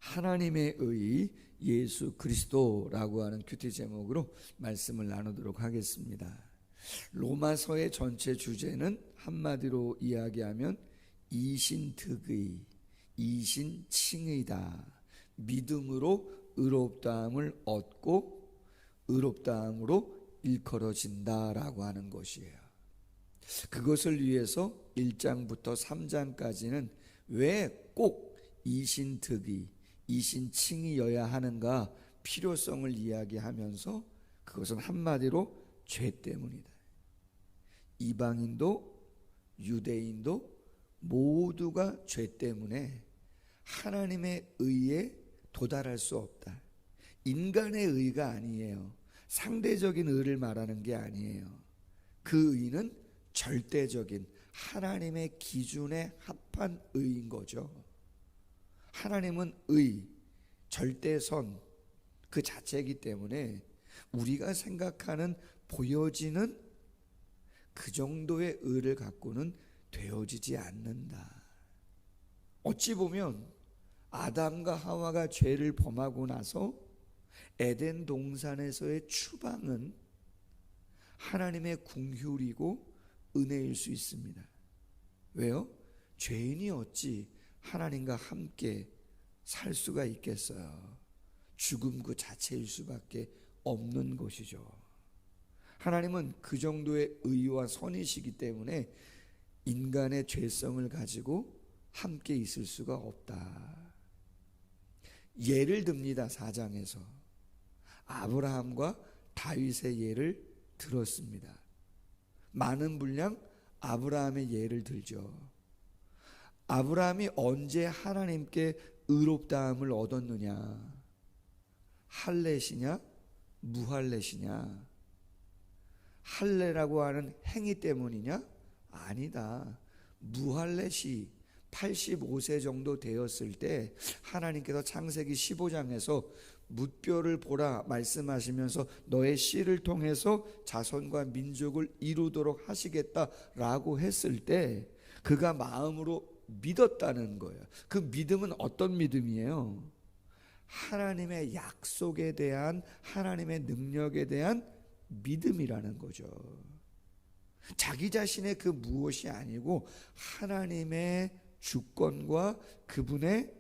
하나님의 의 예수 그리스도라고 하는 큐티 제목으로 말씀을 나누도록 하겠습니다. 로마서의 전체 주제는 한마디로 이야기하면 이신득의, 이신칭의다. 믿음으로 의롭다함을 얻고 의롭다함으로 일컬어진다라고 하는 것이에요. 그것을 위해서 1장부터 3장까지는 왜 꼭 이신득의, 이신칭의여야 하는가 필요성을 이야기하면서 그것은 한마디로 죄 때문이다. 이방인도 유대인도 모두가 죄 때문에 하나님의 의에 도달할 수 없다. 인간의 의가 아니에요. 상대적인 의를 말하는 게 아니에요. 그 의는 절대적인 하나님의 기준에 합한 의인 거죠. 하나님은 의, 절대선 그 자체이기 때문에 우리가 생각하는 보여지는 그 정도의 의를 갖고는 되어지지 않는다. 어찌 보면 아담과 하와가 죄를 범하고 나서 에덴 동산에서의 추방은 하나님의 긍휼이고 은혜일 수 있습니다. 왜요? 죄인이 어찌 하나님과 함께 살 수가 있겠어요? 죽음 그 자체일 수밖에 없는 것이죠. 하나님은 그 정도의 의와 선이시기 때문에 인간의 죄성을 가지고 함께 있을 수가 없다. 예를 듭니다. 4장에서 아브라함과 다윗의 예를 들었습니다. 많은 분량 아브라함의 예를 들죠. 아브라함이 언제 하나님께 의롭다함을 얻었느냐? 할례시냐? 무할례시냐? 할례라고 하는 행위 때문이냐? 아니다. 무할례시 85세 정도 되었을 때 하나님께서 창세기 15장에서 뭇뼈를 보라 말씀하시면서 너의 씨를 통해서 자손과 민족을 이루도록 하시겠다라고 했을 때 그가 마음으로 믿었다는 거예요. 그 믿음은 어떤 믿음이에요? 하나님의 약속에 대한, 하나님의 능력에 대한 믿음이라는 거죠. 자기 자신의 그 무엇이 아니고 하나님의 주권과 그분의,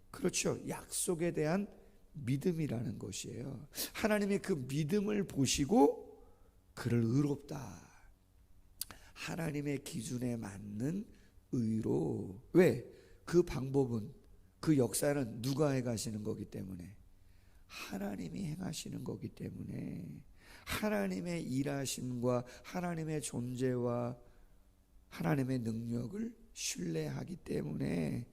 그렇죠, 약속에 대한 믿음이라는 것이에요. 하나님의 그 믿음을 보시고 그를 의롭다, 하나님의 기준에 맞는 의로. 왜? 그 방법은, 그 역사는 누가 해가시는 거기 때문에, 하나님이 행하시는 거기 때문에, 하나님의 일하심과 하나님의 존재와 하나님의 능력을 신뢰하기 때문에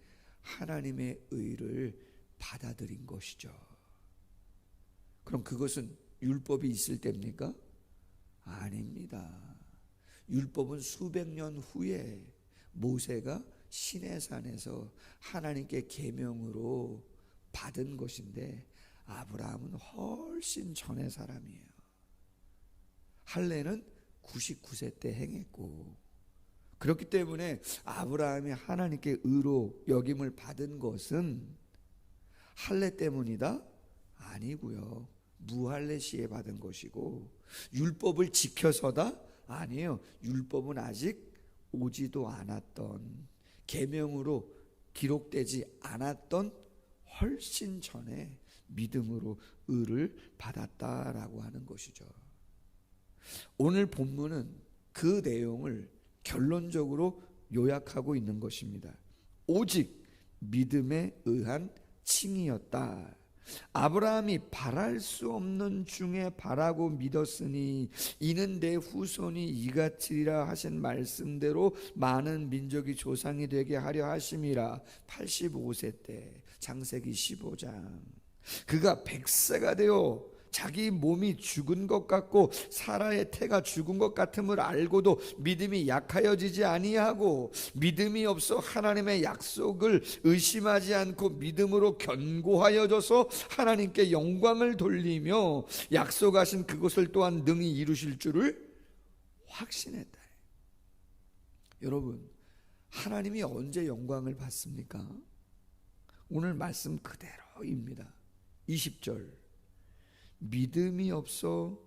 하나님의 의를 받아들인 것이죠. 그럼 그것은 율법이 있을 때입니까? 아닙니다. 율법은 수백 년 후에 모세가 시내산에서 하나님께 계명으로 받은 것인데 아브라함은 훨씬 전의 사람이에요. 할례는 99세 때 행했고, 그렇기 때문에 아브라함이 하나님께 의로 여김을 받은 것은 할례 때문이다? 아니고요. 무할례 시에 받은 것이고, 율법을 지켜서다? 아니에요. 율법은 아직 오지도 않았던, 계명으로 기록되지 않았던 훨씬 전에 믿음으로 의를 받았다라고 하는 것이죠. 오늘 본문은 그 내용을 결론적으로 요약하고 있는 것입니다. 오직 믿음에 의한 칭의였다. 아브라함이 바랄 수 없는 중에 바라고 믿었으니 이는 내 후손이 이같으리라 하신 말씀대로 많은 민족이 조상이 되게 하려 하심이라. 85세 때 창세기 15장. 그가 100세가 되어 자기 몸이 죽은 것 같고 사라의 태가 죽은 것 같음을 알고도 믿음이 약하여지지 아니하고 믿음이 없어 하나님의 약속을 의심하지 않고 믿음으로 견고하여져서 하나님께 영광을 돌리며 약속하신 그것을 또한 능히 이루실 줄을 확신했다. 여러분, 하나님이 언제 영광을 받습니까? 오늘 말씀 그대로입니다. 20절, 믿음이 없어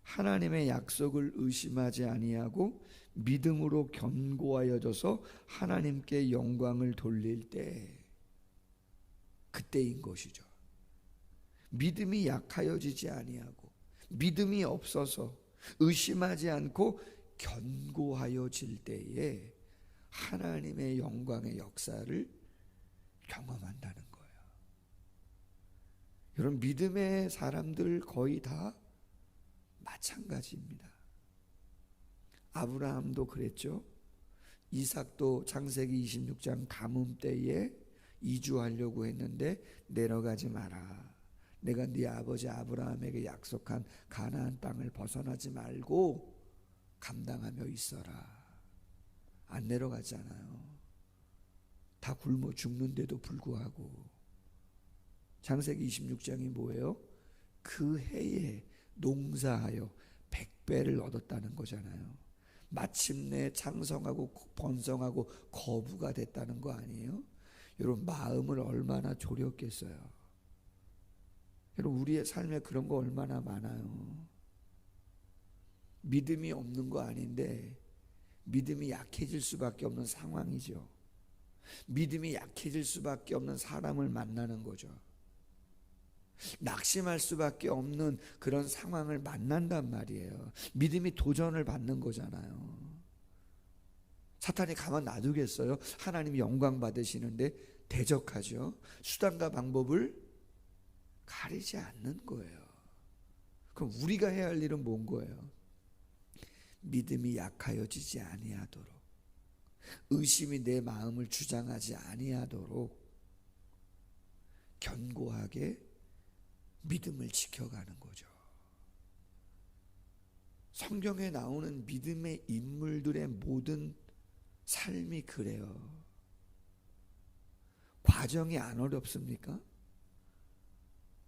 하나님의 약속을 의심하지 아니하고 믿음으로 견고하여져서 하나님께 영광을 돌릴 때, 그때인 것이죠. 믿음이 약하여지지 아니하고 믿음이 없어서 의심하지 않고 견고하여질 때에 하나님의 영광의 역사를 경험한다는 거예요. 여러분, 믿음의 사람들 거의 다 마찬가지입니다. 아브라함도 그랬죠. 이삭도 창세기 26장 가뭄 때에 이주하려고 했는데 내려가지 마라. 내가 네 아버지 아브라함에게 약속한 가나안 땅을 벗어나지 말고 감당하며 있어라. 안 내려가잖아요. 다 굶어 죽는데도 불구하고. 창세기 26장이 뭐예요? 그 해에 농사하여 100배를 얻었다는 거잖아요. 마침내 창성하고 번성하고 거부가 됐다는 거 아니에요? 여러분, 마음을 얼마나 졸였겠어요. 여러분, 우리의 삶에 그런 거 얼마나 많아요. 믿음이 없는 거 아닌데 믿음이 약해질 수밖에 없는 상황이죠. 믿음이 약해질 수밖에 없는 사람을 만나는 거죠. 낙심할 수밖에 없는 그런 상황을 만난단 말이에요. 믿음이 도전을 받는 거잖아요. 사탄이 가만 놔두겠어요? 하나님이 영광 받으시는데 대적하죠. 수단과 방법을 가리지 않는 거예요. 그럼 우리가 해야 할 일은 뭔 거예요? 믿음이 약하여지지 아니하도록, 의심이 내 마음을 주장하지 아니하도록 견고하게 믿음을 지켜가는 거죠. 성경에 나오는 믿음의 인물들의 모든 삶이 그래요. 과정이 안 어렵습니까?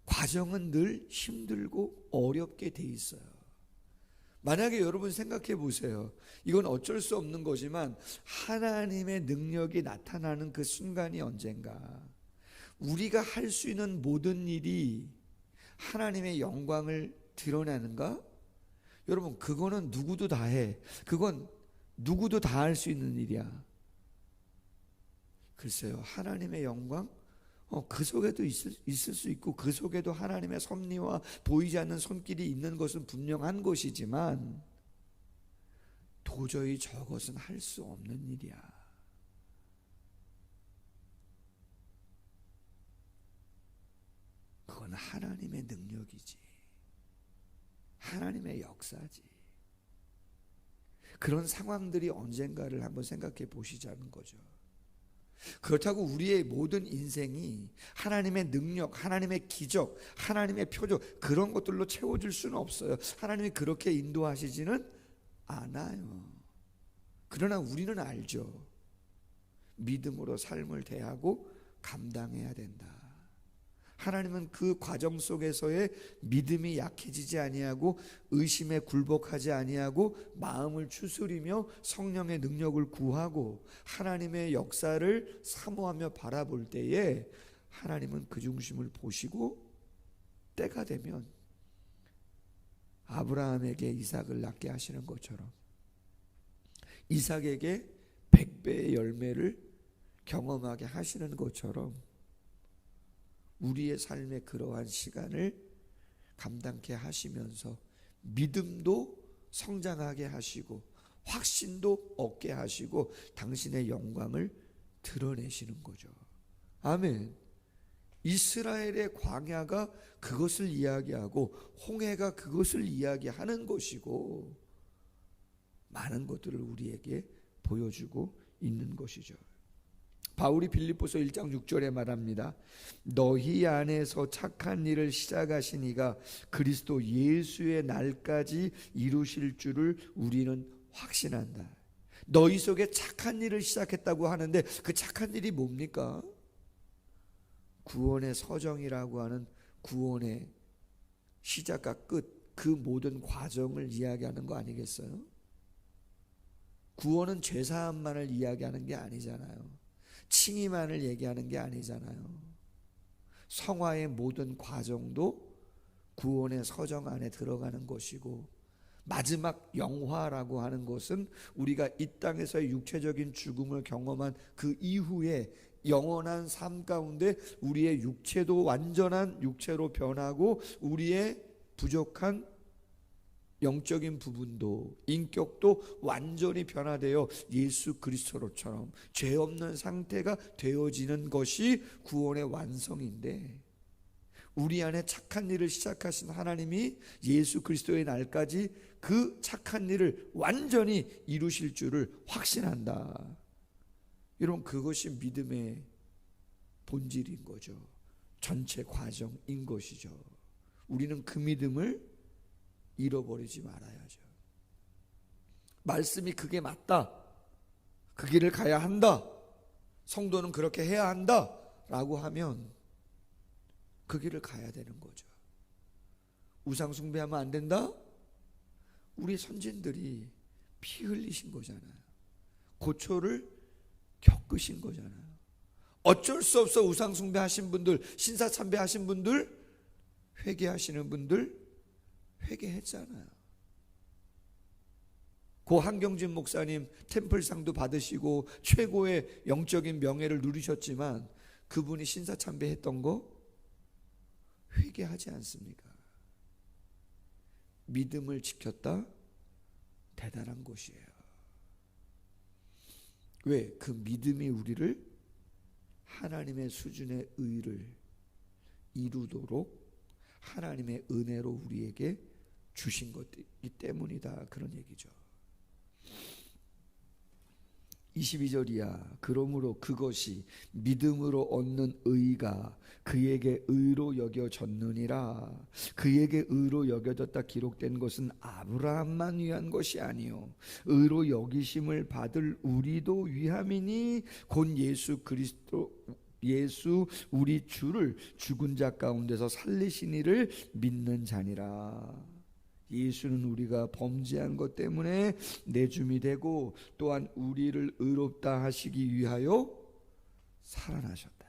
과정은 늘 힘들고 어렵게 돼 있어요. 만약에 여러분 생각해 보세요. 이건 어쩔 수 없는 거지만 하나님의 능력이 나타나는 그 순간이 언젠가, 우리가 할 수 있는 모든 일이 하나님의 영광을 드러내는가? 여러분, 그거는 누구도 다 해. 그건 누구도 다 할 수 있는 일이야. 글쎄요, 하나님의 영광? 그 속에도 있을 수 있고 그 속에도 하나님의 섭리와 보이지 않는 손길이 있는 것은 분명한 것이지만 도저히 저것은 할 수 없는 일이야. 그건 하나님의 능력이지, 하나님의 역사지. 그런 상황들이 언젠가를 한번 생각해 보시자는 거죠. 그렇다고 우리의 모든 인생이 하나님의 능력, 하나님의 기적, 하나님의 표적, 그런 것들로 채워질 수는 없어요. 하나님이 그렇게 인도하시지는 않아요. 그러나 우리는 알죠. 믿음으로 삶을 대하고 감당해야 된다. 하나님은 그 과정 속에서의 믿음이 약해지지 아니하고 의심에 굴복하지 아니하고 마음을 추스리며 성령의 능력을 구하고 하나님의 역사를 사모하며 바라볼 때에 하나님은 그 중심을 보시고 때가 되면 아브라함에게 이삭을 낳게 하시는 것처럼 이삭에게 100배의 열매를 경험하게 하시는 것처럼 우리의 삶의 그러한 시간을 감당케 하시면서 믿음도 성장하게 하시고 확신도 얻게 하시고 당신의 영광을 드러내시는 거죠. 아멘. 이스라엘의 광야가 그것을 이야기하고 홍해가 그것을 이야기하는 것이고 많은 것들을 우리에게 보여주고 있는 것이죠. 바울이 빌립보서 1장 6절에 말합니다. 너희 안에서 착한 일을 시작하신 이가 그리스도 예수의 날까지 이루실 줄을 우리는 확신한다. 너희 속에 착한 일을 시작했다고 하는데 그 착한 일이 뭡니까? 구원의 서정이라고 하는 구원의 시작과 끝, 그 모든 과정을 이야기하는 거 아니겠어요? 구원은 죄사함만을 이야기하는 게 아니잖아요. 칭의만을 얘기하는 게 아니잖아요. 성화의 모든 과정도 구원의 서정 안에 들어가는 것이고, 마지막 영화라고 하는 것은 우리가 이 땅에서의 육체적인 죽음을 경험한 그 이후에 영원한 삶 가운데 우리의 육체도 완전한 육체로 변하고, 우리의 부족한 영적인 부분도, 인격도 완전히 변화되어 예수 그리스도로처럼 죄 없는 상태가 되어지는 것이 구원의 완성인데, 우리 안에 착한 일을 시작하신 하나님이 예수 그리스도의 날까지 그 착한 일을 완전히 이루실 줄을 확신한다. 여러분, 그것이 믿음의 본질인 거죠. 전체 과정인 것이죠. 우리는 그 믿음을 잃어버리지 말아야죠. 말씀이 그게 맞다, 그 길을 가야 한다, 성도는 그렇게 해야 한다 라고 하면 그 길을 가야 되는 거죠. 우상 숭배하면 안 된다? 우리 선진들이 피 흘리신 거잖아요. 고초를 겪으신 거잖아요. 어쩔 수 없어 우상 숭배하신 분들, 신사 참배하신 분들, 회개하시는 분들 회개했잖아요. 고 한경진 목사님 템플상도 받으시고 최고의 영적인 명예를 누리셨지만, 그분이 신사 참배했던 거 회개하지 않습니까? 믿음을 지켰다? 대단한 것이에요. 왜? 그 믿음이 우리를 하나님의 수준의 의를 이루도록 하나님의 은혜로 우리에게 주신 것이기 때문이다, 그런 얘기죠. 22절이야. 그러므로 그것이 믿음으로 얻는 의가 그에게 의로 여겨졌느니라. 그에게 의로 여겨졌다 기록된 것은 아브라함만 위한 것이 아니요 의로 여기심을 받을 우리도 위함이니 곧 예수 그리스도 예수 우리 주를 죽은 자 가운데서 살리신 이를 믿는 자니라. 예수는 우리가 범죄한 것 때문에 내줌이 되고, 또한 우리를 의롭다 하시기 위하여 살아나셨다.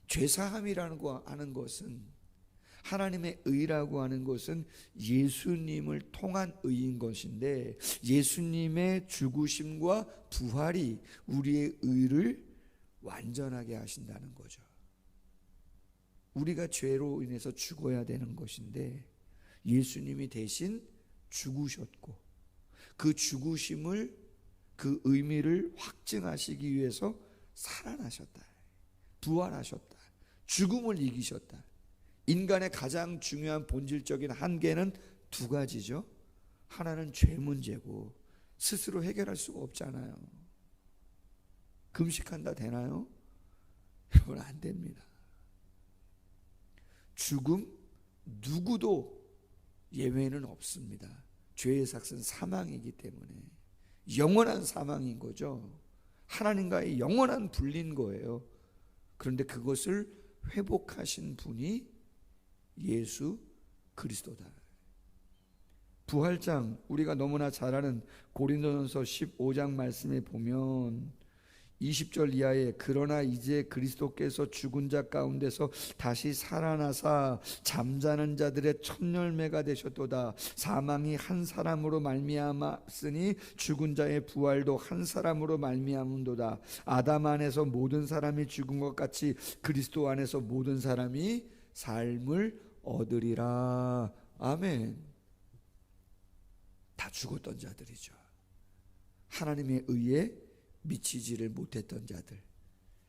죄사함이라고 하는 것은, 하나님의 의라고 하는 것은 예수님을 통한 의인 것인데, 예수님의 죽으심과 부활이 우리의 의를 완전하게 하신다는 거죠. 우리가 죄로 인해서 죽어야 되는 것인데 예수님이 대신 죽으셨고, 그 죽으심을, 그 의미를 확증하시기 위해서 살아나셨다, 부활하셨다, 죽음을 이기셨다. 인간의 가장 중요한 본질적인 한계는 두 가지죠. 하나는 죄 문제고, 스스로 해결할 수가 없잖아요. 금식한다 되나요? 여러분, 안 됩니다. 죽음, 누구도 예외는 없습니다. 죄의 삭은 사망이기 때문에 영원한 사망인 거죠. 하나님과의 영원한 분리인 거예요. 그런데 그것을 회복하신 분이 예수 그리스도다. 부활장, 우리가 너무나 잘 아는 고린도전서 15장 말씀에 보면 20절 이하에 그러나 이제 그리스도께서 죽은 자 가운데서 다시 살아나사 잠자는 자들의 첫 열매가 되셨도다. 사망이 한 사람으로 말미암았으니 죽은 자의 부활도 한 사람으로 말미암은도다. 아담 안에서 모든 사람이 죽은 것 같이 그리스도 안에서 모든 사람이 삶을 얻으리라. 아멘. 다 죽었던 자들이죠. 하나님의 의에 미치지를 못했던 자들.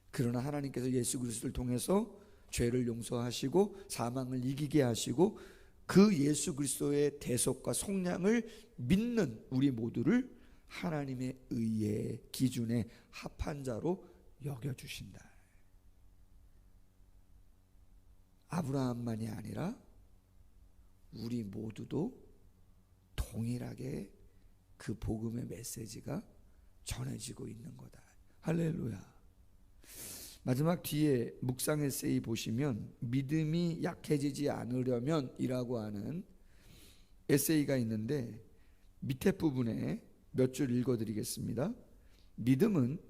그러나 하나님께서 예수 그리스도를 통해서 죄를 용서하시고 사망을 이기게 하시고, 그 예수 그리스도의 대속과 속량을 믿는 우리 모두를 하나님의 의의 기준에 합한 자로 여겨주신다. 아브라함만이 아니라 우리 모두도 동일하게 그 복음의 메시지가 전해지고 있는 거다. 할렐루야. 마지막 뒤에 묵상 에세이 보시면 믿음이 약해지지 않으려면 이라고 하는 에세이가 있는데, 밑에 부분에 몇 줄 읽어드리겠습니다. 믿음은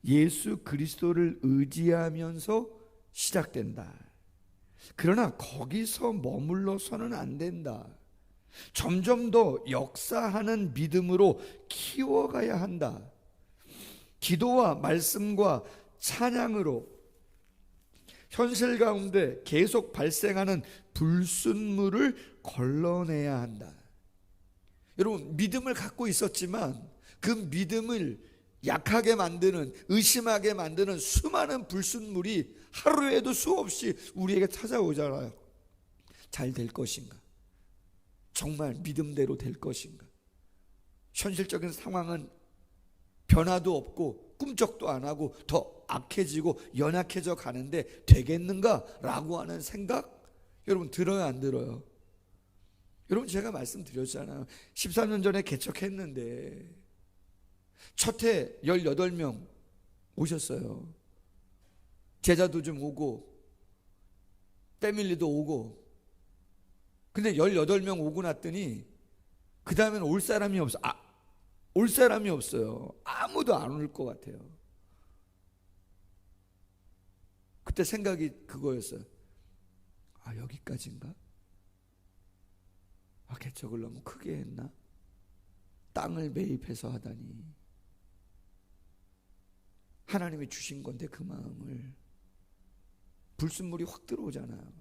예수 그리스도를 의지하면서 시작된다. 그러나 거기서 머물러서는 안 된다. 점점 더 역사하는 믿음으로 키워가야 한다. 기도와 말씀과 찬양으로 현실 가운데 계속 발생하는 불순물을 걸러내야 한다. 여러분, 믿음을 갖고 있었지만 그 믿음을 약하게 만드는, 의심하게 만드는 수많은 불순물이 하루에도 수없이 우리에게 찾아오잖아요. 잘 될 것인가? 정말 믿음대로 될 것인가? 현실적인 상황은 변화도 없고 꿈쩍도 안 하고 더 악해지고 연약해져 가는데 되겠는가? 라고 하는 생각, 여러분 들어요, 안 들어요? 여러분, 제가 말씀드렸잖아요. 13년 전에 개척했는데 첫 해 18명 오셨어요. 제자도 좀 오고 패밀리도 오고. 근데 18명 오고 났더니 그 다음에는 올 사람이 없어요. 아무도 안 올 것 같아요. 그때 생각이 그거였어요. 여기까지인가? 개척을 너무 크게 했나? 땅을 매입해서 하다니. 하나님이 주신 건데 그 마음을. 불순물이 확 들어오잖아요.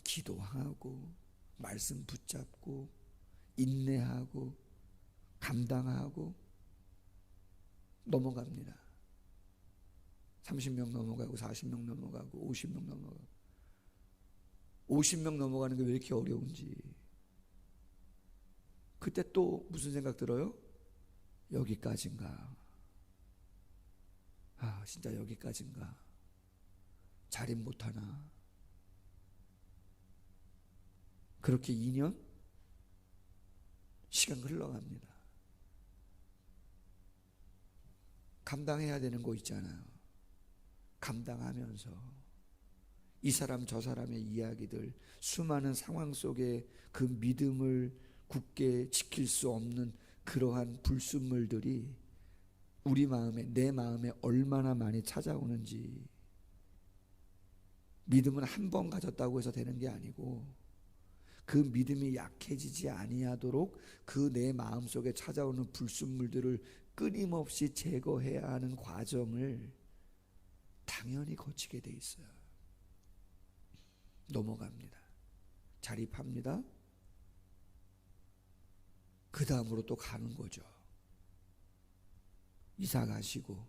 기도하고 말씀 붙잡고 인내하고 감당하고 넘어갑니다. 30명 넘어가고 40명 넘어가고 50명 넘어가고. 50명 넘어가는 게 왜 이렇게 어려운지. 그때 또 무슨 생각 들어요? 여기까지인가? 진짜 여기까지인가? 자립 못하나? 그렇게 2년 시간 흘러갑니다. 감당해야 되는 거 있잖아요. 감당하면서 이 사람 저 사람의 이야기들, 수많은 상황 속에 그 믿음을 굳게 지킬 수 없는 그러한 불순물들이 우리 마음에, 내 마음에 얼마나 많이 찾아오는지. 믿음은 한 번 가졌다고 해서 되는 게 아니고 그 믿음이 약해지지 아니하도록 그 내 마음속에 찾아오는 불순물들을 끊임없이 제거해야 하는 과정을 당연히 거치게 돼 있어요. 넘어갑니다. 자립합니다. 그 다음으로 또 가는 거죠. 이사 가시고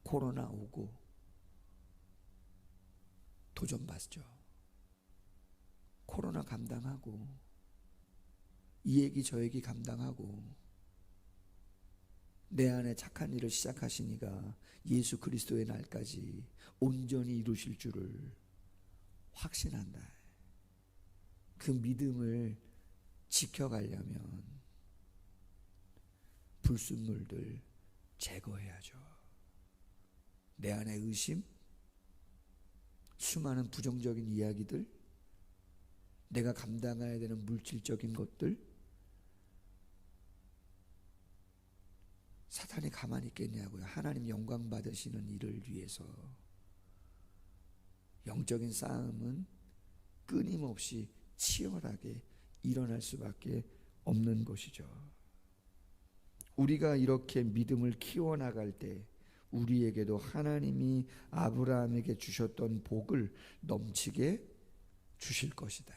코로나 오고 도전받죠. 코로나 감당하고 이 얘기 저 얘기 감당하고 내 안에 착한 일을 시작하시니가 예수 그리스도의 날까지 온전히 이루실 줄을 확신한다. 그 믿음을 지켜가려면 불순물들 제거해야죠. 내 안에 의심, 수많은 부정적인 이야기들, 내가 감당해야 되는 물질적인 것들, 사탄이 가만히 있겠냐고요. 하나님 영광 받으시는 일을 위해서 영적인 싸움은 끊임없이 치열하게 일어날 수밖에 없는 것이죠. 우리가 이렇게 믿음을 키워나갈 때 우리에게도 하나님이 아브라함에게 주셨던 복을 넘치게 주실 것이다.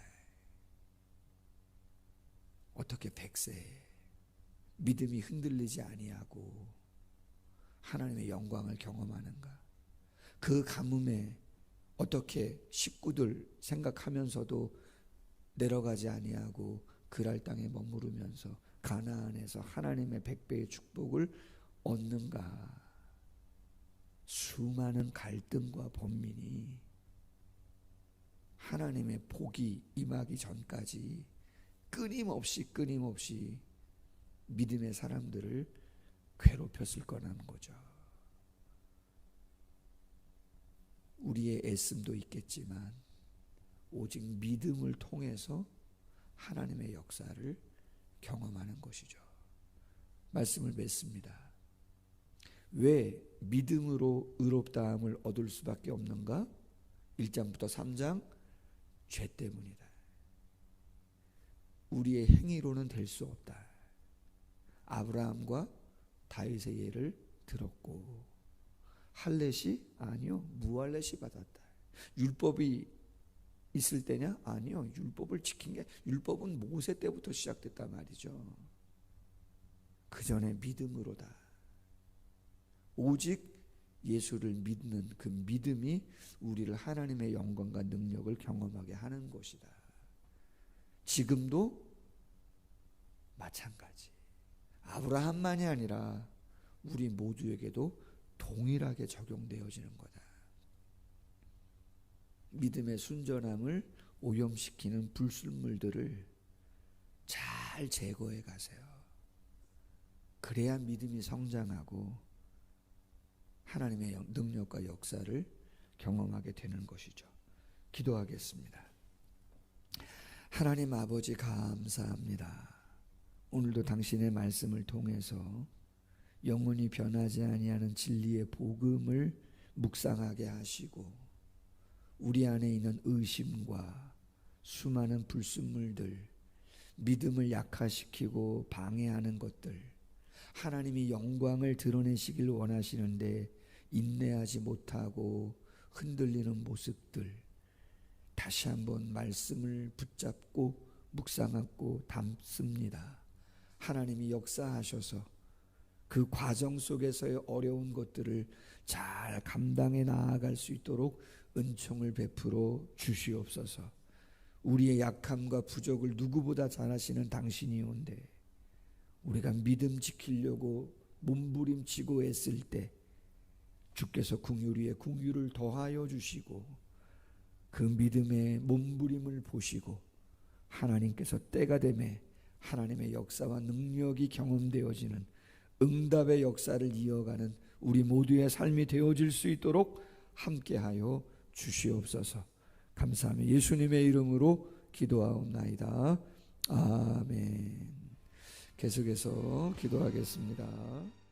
어떻게 100세에 믿음이 흔들리지 아니하고 하나님의 영광을 경험하는가? 그 가뭄에 어떻게 식구들 생각하면서도 내려가지 아니하고 그랄 땅에 머무르면서 가나안에서 하나님의 100배의 축복을 얻는가? 수많은 갈등과 번민이 하나님의 복이 임하기 전까지 끊임없이 믿음의 사람들을 괴롭혔을 거라는 거죠. 우리의 애씀도 있겠지만 오직 믿음을 통해서 하나님의 역사를 경험하는 것이죠. 말씀을 맺습니다. 왜 믿음으로 의롭다함을 얻을 수밖에 없는가? 1장부터 3장 죄 때문이다. 우리의 행위로는 될 수 없다. 아브라함과 다윗의 예를 들었고, 할렛이? 아니요, 무할렛이 받았다. 율법이 있을 때냐? 아니요, 율법을 지킨 게, 율법은 모세 때부터 시작됐단 말이죠. 그 전에 믿음으로다. 오직 예수를 믿는 그 믿음이 우리를 하나님의 영광과 능력을 경험하게 하는 것이다. 지금도 마찬가지. 아브라함만이 아니라 우리 모두에게도 동일하게 적용되어지는 거다. 믿음의 순전함을 오염시키는 불순물들을 잘 제거해 가세요. 그래야 믿음이 성장하고 하나님의 능력과 역사를 경험하게 되는 것이죠. 기도하겠습니다. 하나님 아버지, 감사합니다. 오늘도 당신의 말씀을 통해서 영원히 변하지 아니하는 진리의 복음을 묵상하게 하시고, 우리 안에 있는 의심과 수많은 불순물들, 믿음을 약화시키고 방해하는 것들, 하나님이 영광을 드러내시길 원하시는데 인내하지 못하고 흔들리는 모습들, 다시 한번 말씀을 붙잡고 묵상하고 담습니다. 하나님이 역사하셔서 그 과정 속에서의 어려운 것들을 잘 감당해 나아갈 수 있도록 은총을 베풀어 주시옵소서. 우리의 약함과 부족을 누구보다 잘 아시는 당신이온데, 우리가 믿음 지키려고 몸부림치고 애쓸 때 주께서 긍휼 위에 긍휼을 더하여 주시고, 그 믿음의 몸부림을 보시고 하나님께서 때가 되매 하나님의 역사와 능력이 경험되어지는 응답의 역사를 이어가는 우리 모두의 삶이 되어질 수 있도록 함께하여 주시옵소서. 감사하며 예수님의 이름으로 기도하옵나이다. 아멘. 계속해서 기도하겠습니다.